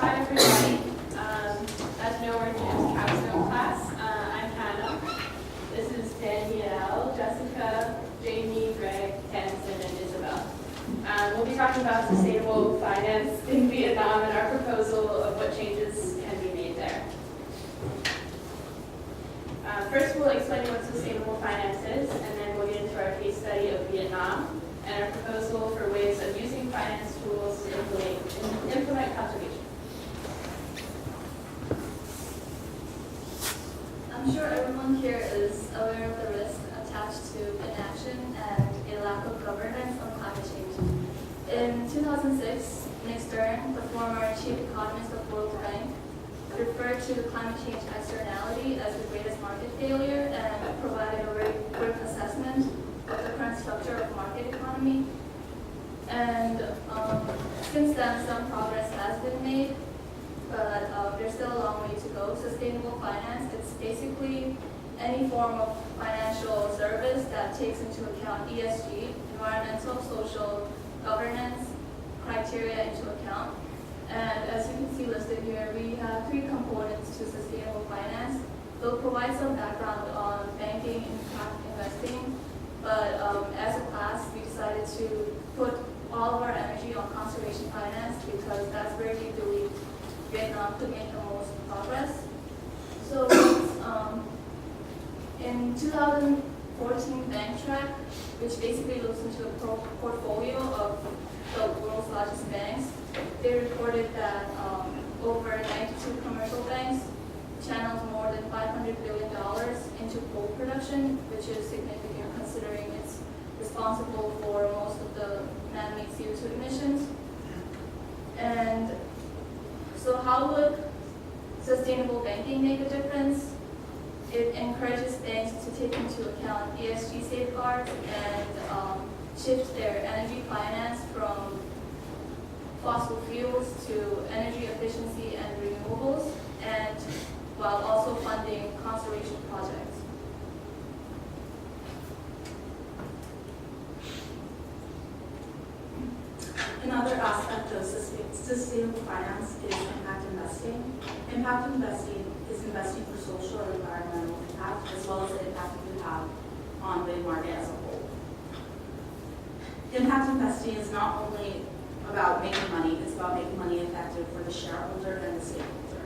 Hi everybody. As you know, we're in Jim's Capstone class. I'm Hannah. This is Danielle, Jessica, Jamie, Greg, Hanson, and Isabel. We'll be talking about sustainable finance in Vietnam and our proposal of what changes can be made there. First, we'll explain what sustainable finance is, and then we'll get into our case study of Vietnam and our proposal for ways of using finance tools to implement conservation. I'm sure everyone here is aware of the risk attached to inaction and a lack of governance on climate change. In 2006, Nick Stern, the former chief economist of World Bank, referred to the climate change externality as the greatest market failure and provided a very quick assessment of the current structure of market economy. And since then, some progress has been made, but there's still a long way to go. Sustainable finance, it's basically any form of financial service that takes into account ESG, environmental, social, governance criteria into account. And as you can see listed here, we have three components to sustainable finance. They'll provide some background on banking, impact investing, but as a class, we decided to put all of our energy on conservation finance because that's where we believe Vietnam could make the most progress. So in 2014 Bank Track, which basically looks into a portfolio of the world's largest banks, they reported that over 92 commercial banks channeled more than $500 billion into coal production, which is significant considering it's responsible for most of the man-made CO2 emissions. And so how would sustainable banking make a difference? It encourages banks to take into account ESG safeguards and shift their energy finance from fossil fuels to energy efficiency and renewables, and while also funding conservation projects. Another aspect of sustainable finance is impact investing. Impact investing is investing for social or environmental impact, as well as the impact that you have on the market as a whole. Impact investing is not only about making money, it's about making money effective for the shareholder and the stakeholder.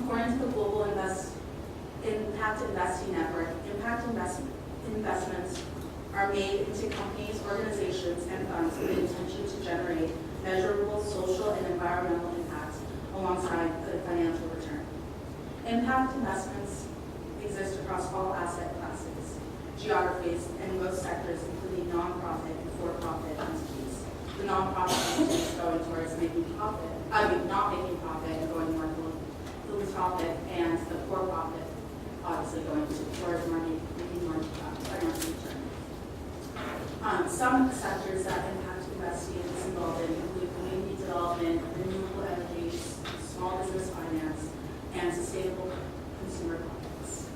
According to the Global Impact Investing Network, impact investments are made into companies, organizations, and funds with the intention to generate measurable social and environmental impacts alongside the financial return. Impact investments exist across all asset classes, geographies, and most sectors, including nonprofit and for-profit entities. The nonprofit entities going towards not making profit and going more philanthropic, and the for-profit obviously going towards making more financial return. Some of the sectors that impact investing is involved in include community development, renewable energy, small business finance, and sustainable consumer products.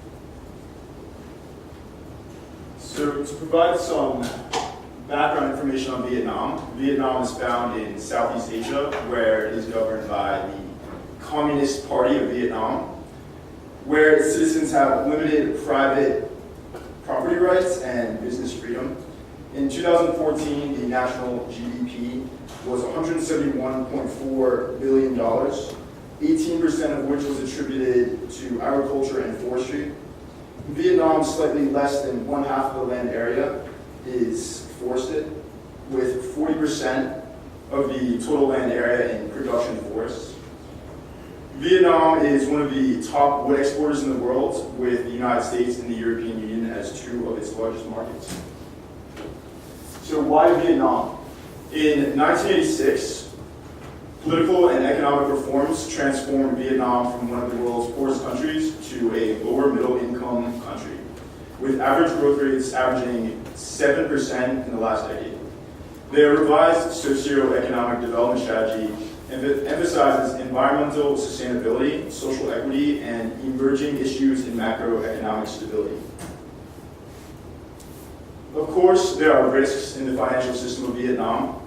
So to provide some background information on Vietnam, Vietnam is found in Southeast Asia, where it is governed by the Communist Party of Vietnam, where its citizens have limited private property rights and business freedom. In 2014, the national GDP was $171.4 billion, 18% of which was attributed to agriculture and forestry. In Vietnam, slightly less than one half of the land area is forested, with 40% of the total land area in production forests. Vietnam is one of the top wood exporters in the world, with the United States and the European Union as two of its largest markets. So why Vietnam? In 1986, political and economic reforms transformed Vietnam from one of the world's poorest countries to a lower middle income country, with average growth rates averaging 7% in the last decade. Their revised socioeconomic development strategy emphasizes environmental sustainability, social equity, and emerging issues in macroeconomic stability. Of course, there are risks in the financial system of Vietnam.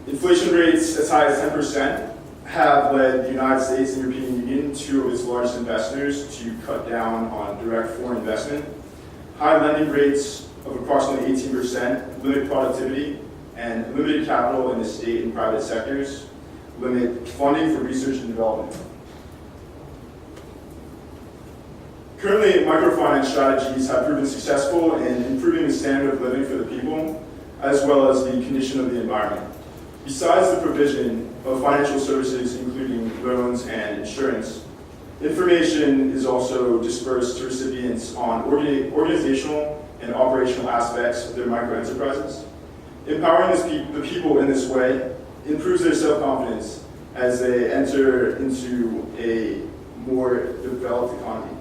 Inflation rates as high as 10% have led the United States and European Union, two of its largest investors, to cut down on direct foreign investment. High lending rates of approximately 18% limit productivity, and limited capital in the state and private sectors limit funding for research and development. Currently, microfinance strategies have proven successful in improving the standard of living for the people, as well as the condition of the environment. Besides the provision of financial services, including loans and insurance, information is also dispersed to recipients on organizational and operational aspects of their microenterprises. Empowering the people in this way improves their self-confidence as they enter into a more developed economy.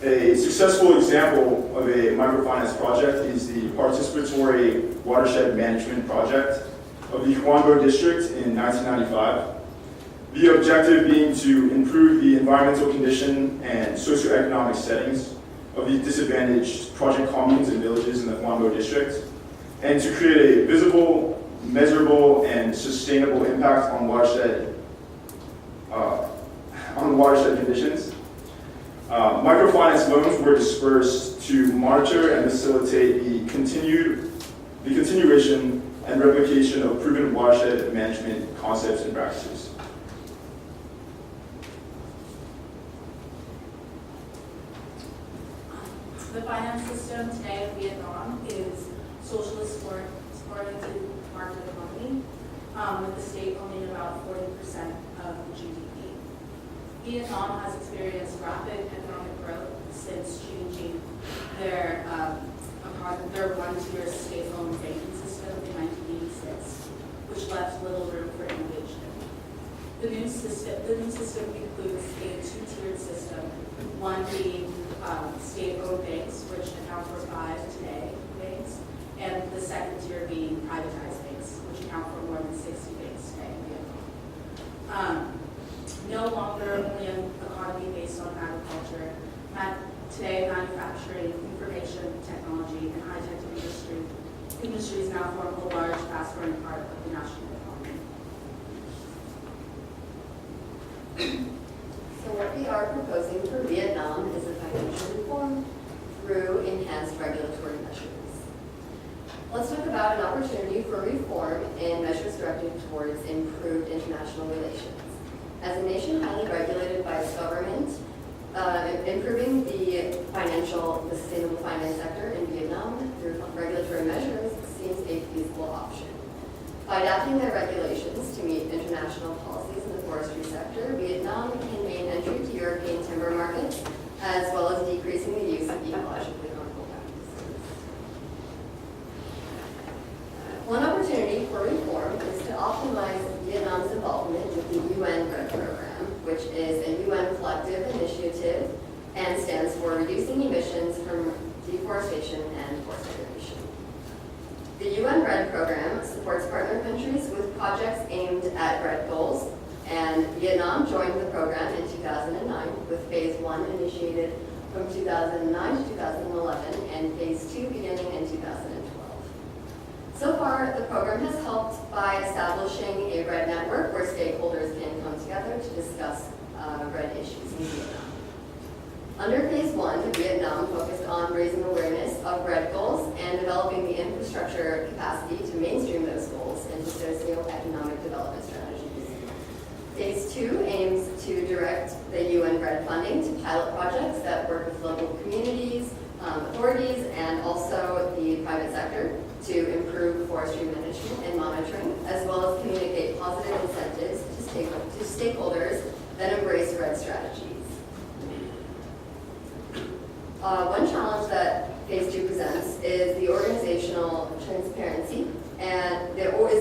A successful example of a microfinance project is the Participatory Watershed Management Project of the Huanbo District in 1995. The objective being to improve the environmental condition and socioeconomic settings of the disadvantaged project communes and villages in the Huanbo District, and to create a visible, measurable, and sustainable impact on watershed conditions. Microfinance loans were dispersed to monitor and facilitate the continuation and replication of proven watershed management concepts and practices. The finance system today in Vietnam is socialist oriented market economy, with the state owning about 40% of the GDP. Vietnam has experienced rapid economic growth since changing their one-tier state-owned banking system in 1986, which left little room for innovation. The new system includes a two-tiered system, one being state-owned banks, which account for 5 today banks, and the second tier being privatized banks, which account for more than 60 banks today in Vietnam. No longer only an economy based on agriculture. Today, manufacturing, information technology, and high-tech industries now form a large, fast-growing part of the national economy. So what we are proposing for Vietnam is a financial reform through enhanced regulatory measures. Let's talk about an opportunity for reform and measures directed towards improved international relations. As a nation highly regulated by its government, improving the sustainable finance sector in Vietnam through regulatory measures seems a feasible option. By adapting their regulations to meet international policies in the forestry sector, Vietnam can gain entry to European timber markets, as well as decreasing the use of ecologically harmful practices. One opportunity for reform is to optimize Vietnam's involvement with the UN FLEGT program, which is a UN collective initiative and stands for Reducing Emissions from Deforestation and Forest Degradation. The UN RED program supports partner countries with projects aimed at RED goals, and Vietnam joined the program in 2009, with Phase 1 initiated from 2009 to 2011, and Phase 2 beginning in 2012. So far, the program has helped by establishing a RED network where stakeholders can come together to discuss RED issues in Vietnam. Under Phase 1, Vietnam focused on raising awareness of RED goals and developing the infrastructure capacity to mainstream those goals into socio-economic development strategies. Phase 2 aims to direct the UN RED funding to pilot projects that work with local communities, authorities, and also the private sector to improve forestry management and monitoring, as well as communicate positive incentives to stakeholders that embrace RED strategies. One challenge that Phase 2 presents is the organizational transparency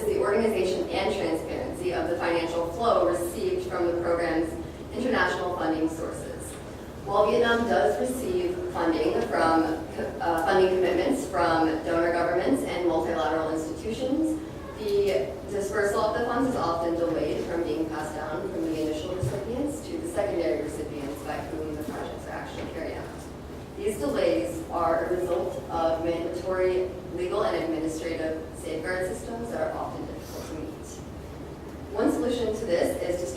the organization and transparency of the financial flow received from the program's international funding sources. While Vietnam does receive funding commitments from donor governments and multilateral institutions, the dispersal of the funds is often delayed from being passed down from the initial recipients to the secondary recipients by whom the projects are actually carried out. These delays are a result of mandatory legal and administrative safeguards systems that are often difficult to meet. One solution to this is to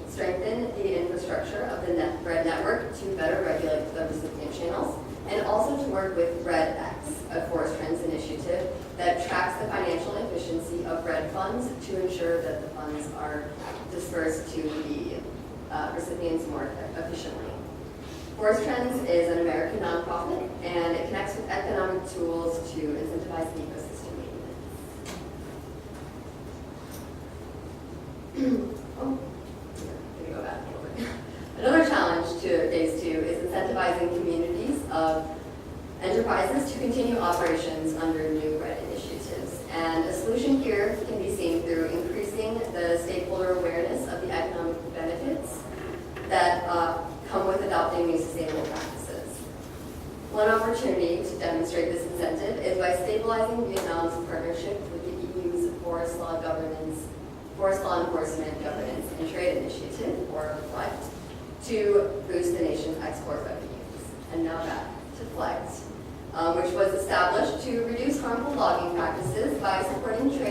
strengthen the infrastructure of the RED network to better regulate the recipient channels, and also to work with RED-X, a Forest Trends initiative that tracks the financial efficiency of RED funds to ensure that the funds are dispersed to the recipients more efficiently. Forest Trends is an American nonprofit, and it connects with economic tools to incentivize the ecosystem maintenance. Oh, let me go back a little bit. Another challenge to phase 2 is incentivizing communities of enterprises to continue operations under new RED initiatives. And a solution here can be seen through increasing the stakeholder awareness of the economic benefits that come with adopting new sustainable practices. One opportunity to demonstrate this incentive is by stabilizing Vietnam's partnership with the EU's Forest Law Enforcement Governance and Trade Initiative, or FLEGT, to boost the nation's export revenues. And now back to FLEGT, which was established to reduce harmful logging practices by supporting trade